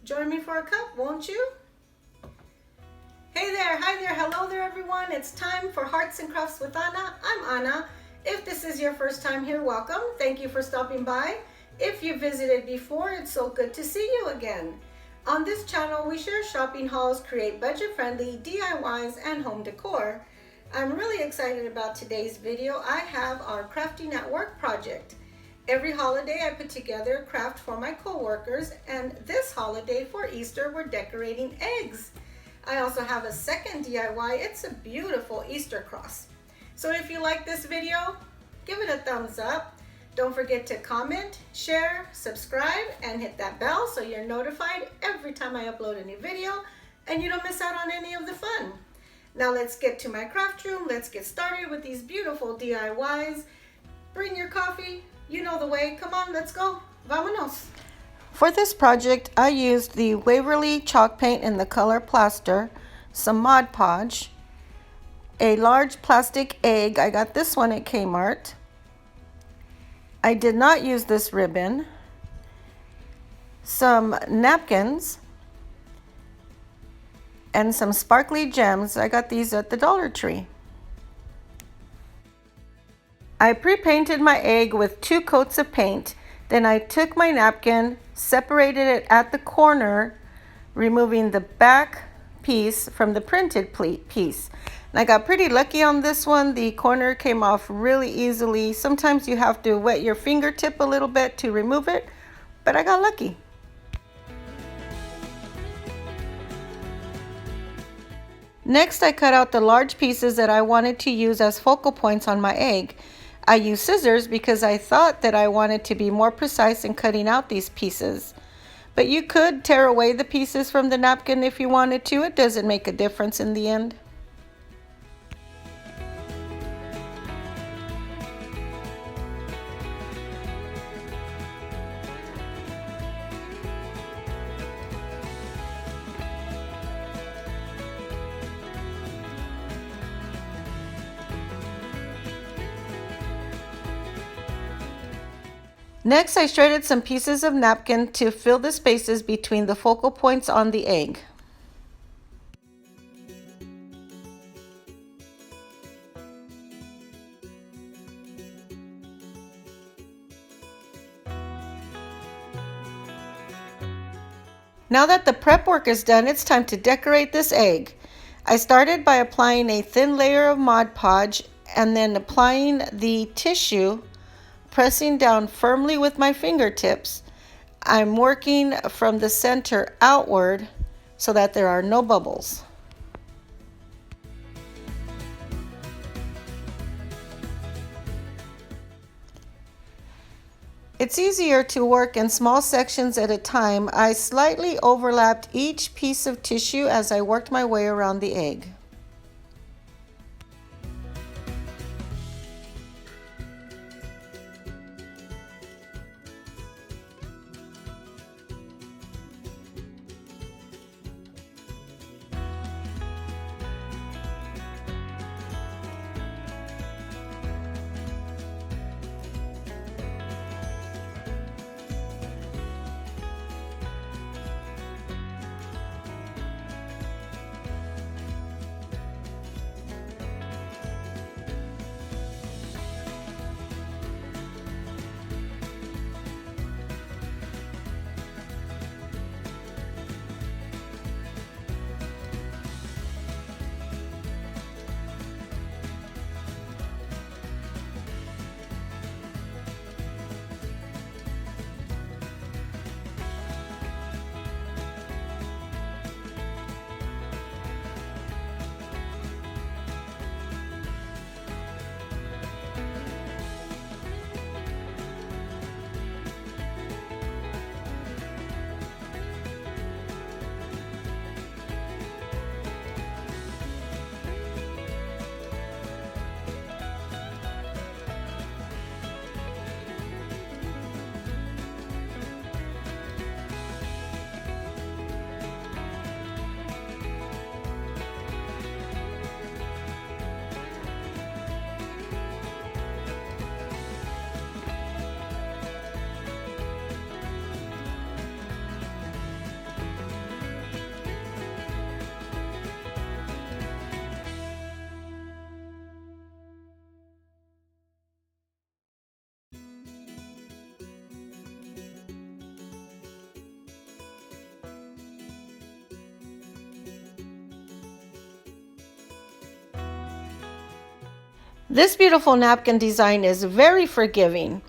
Join me for a cup, won't you? Hey there, hi there, hello there everyone. It's time for Hearts and Crafts with Anna. I'm Anna. If this is your first time here, welcome. Thank you for stopping by. If you visited before, it's so good to see you again. On this channel, we share shopping hauls, create budget-friendly DIYs, and home decor. I'm really excited about today's video. I have our Crafting at Work project. Every holiday I put together a craft for my co-workers, and this holiday for Easter we're decorating eggs. I also have a second DIY. It's a beautiful Easter cross. So if you like this video, give it a thumbs up. Don't forget to comment, share, subscribe, and hit that bell so you're notified every time I upload a new video and you don't miss out on any of the fun. Now let's get to my craft room. Let's get started with these beautiful DIYs. Bring your coffee. You know the way. Come on, let's go. Vámonos. For this project, I used the Waverly chalk paint in the color plaster, some Mod Podge, a large plastic egg. I got this one at Kmart. I did not use this ribbon, some napkins, and some sparkly gems. I got these at the Dollar Tree. I pre-painted my egg with 2 coats of paint. Then I took my napkin, separated it at the corner, removing the back piece from the printed piece. And I got pretty lucky on this one. The corner came off really easily. Sometimes you have to wet your fingertip a little bit to remove it, but I got lucky. Next, I cut out the large pieces that I wanted to use as focal points on my egg. I used scissors because I thought that I wanted to be more precise in cutting out these pieces. But you could tear away the pieces from the napkin if you wanted to. It doesn't make a difference in the end. Next, I shredded some pieces of napkin to fill the spaces between the focal points on the egg. Now that the prep work is done, it's time to decorate this egg. I started by applying a thin layer of Mod Podge and then applying the tissue, pressing down firmly with my fingertips. I'm working from the center outward so that there are no bubbles. It's easier to work in small sections at a time. I slightly overlapped each piece of tissue as I worked my way around the egg. This beautiful napkin design is very forgiving.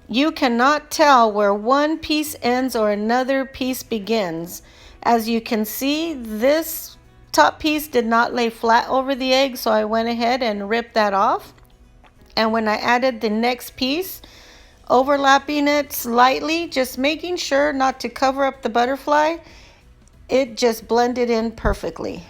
You cannot tell where one piece ends or another piece begins. As you can see, this top piece did not lay flat over the egg, so I went ahead and ripped that off. And when I added the next piece, overlapping it slightly, just making sure not to cover up the butterfly, it just blended in perfectly.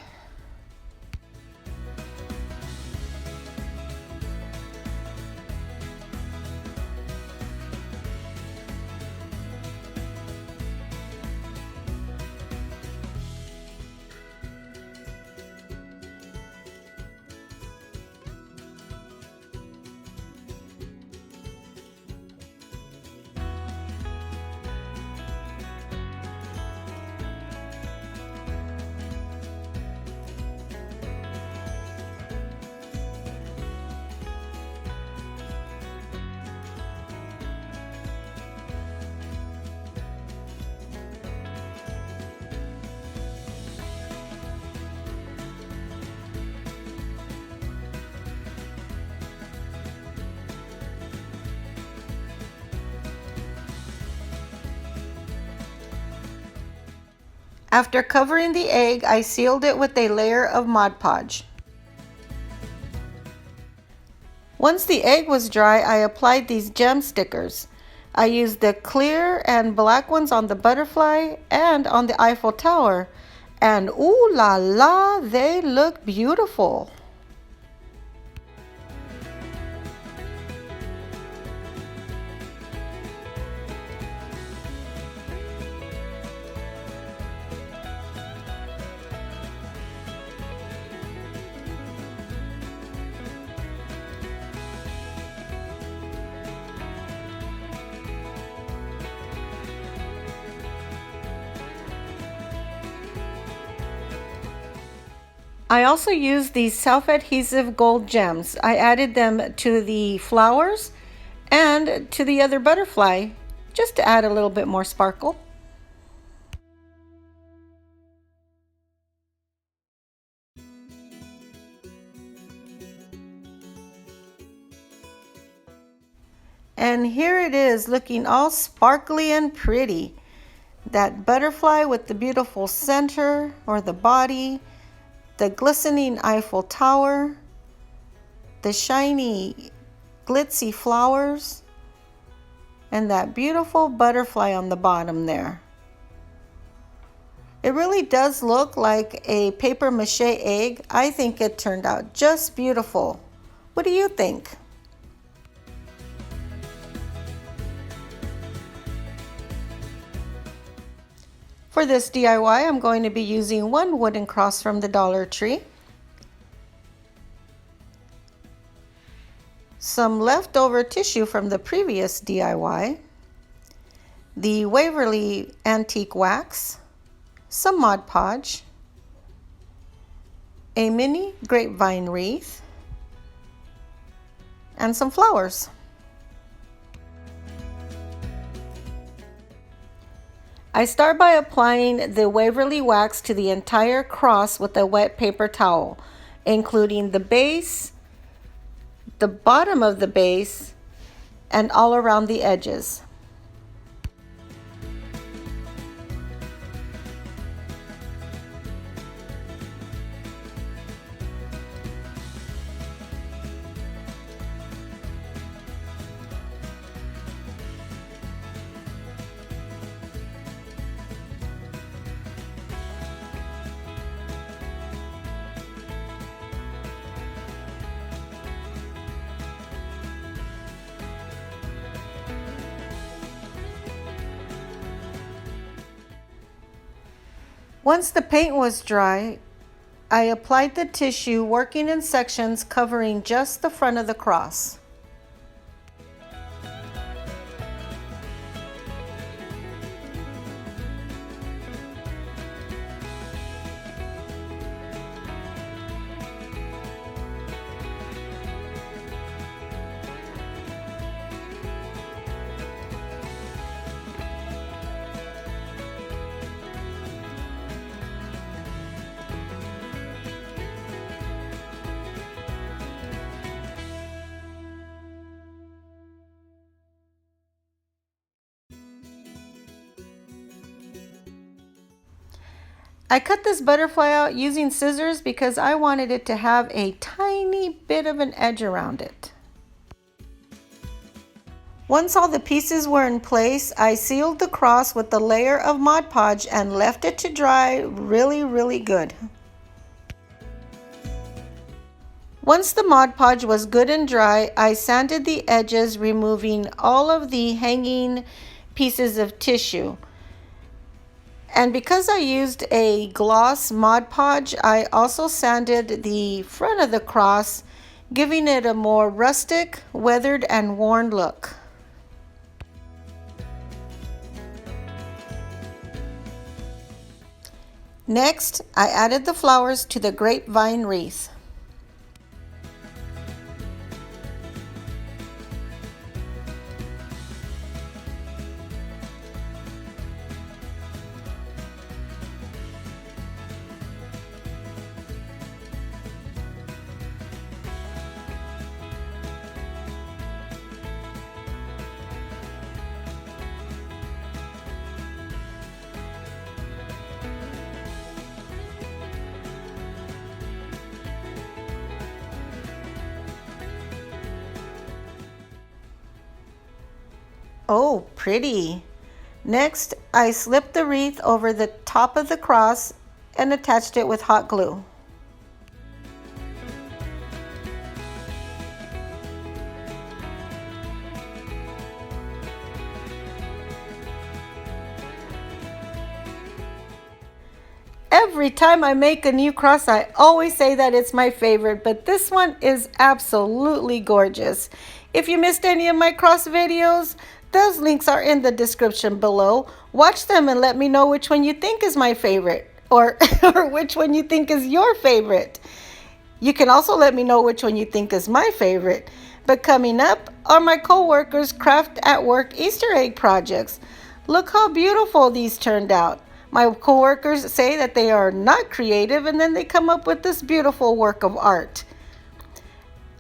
After covering the egg, I sealed it with a layer of Mod Podge. Once the egg was dry, I applied these gem stickers. I used the clear and black ones on the butterfly and on the Eiffel Tower. And ooh la la, they look beautiful. I also used these self-adhesive gold gems. I added them to the flowers and to the other butterfly just to add a little bit more sparkle. And here it is, looking all sparkly and pretty. That butterfly with the beautiful center or the body, the glistening Eiffel Tower, the shiny glitzy flowers, and that beautiful butterfly on the bottom there. It really does look like a paper mache egg. I think it turned out just beautiful. What do you think? For this DIY, I'm going to be using one wooden cross from the Dollar Tree, some leftover tissue from the previous DIY, the Waverly antique wax, some Mod Podge, a mini grapevine wreath, and some flowers. I start by applying the Waverly wax to the entire cross with a wet paper towel, including the base, the bottom of the base, and all around the edges. Once the paint was dry, I applied the tissue, working in sections covering just the front of the cross. I cut this butterfly out using scissors because I wanted it to have a tiny bit of an edge around it. Once all the pieces were in place, I sealed the cross with a layer of Mod Podge and left it to dry really good. Once the Mod Podge was good and dry, I sanded the edges, removing all of the hanging pieces of tissue. And because I used a gloss Mod Podge, I also sanded the front of the cross, giving it a more rustic, weathered, and worn look. Next, I added the flowers to the grapevine wreath. Oh, pretty. Next, I slipped the wreath over the top of the cross and attached it with hot glue. Every time I make a new cross, I always say that it's my favorite, but this one is absolutely gorgeous. If you missed any of my cross videos, those links are in the description below. Watch them and let me know which one you think is my favorite, or which one you think is your favorite. You can also let me know which one you think is my favorite. But coming up are my co-workers' craft at work Easter egg projects. Look how beautiful these turned out. My co-workers say that they are not creative, and then they come up with this beautiful work of art.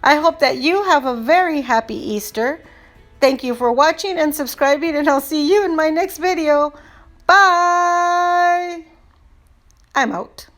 I hope that you have a very happy Easter. Thank you for watching and subscribing, and I'll see you in my next video. Bye! I'm out.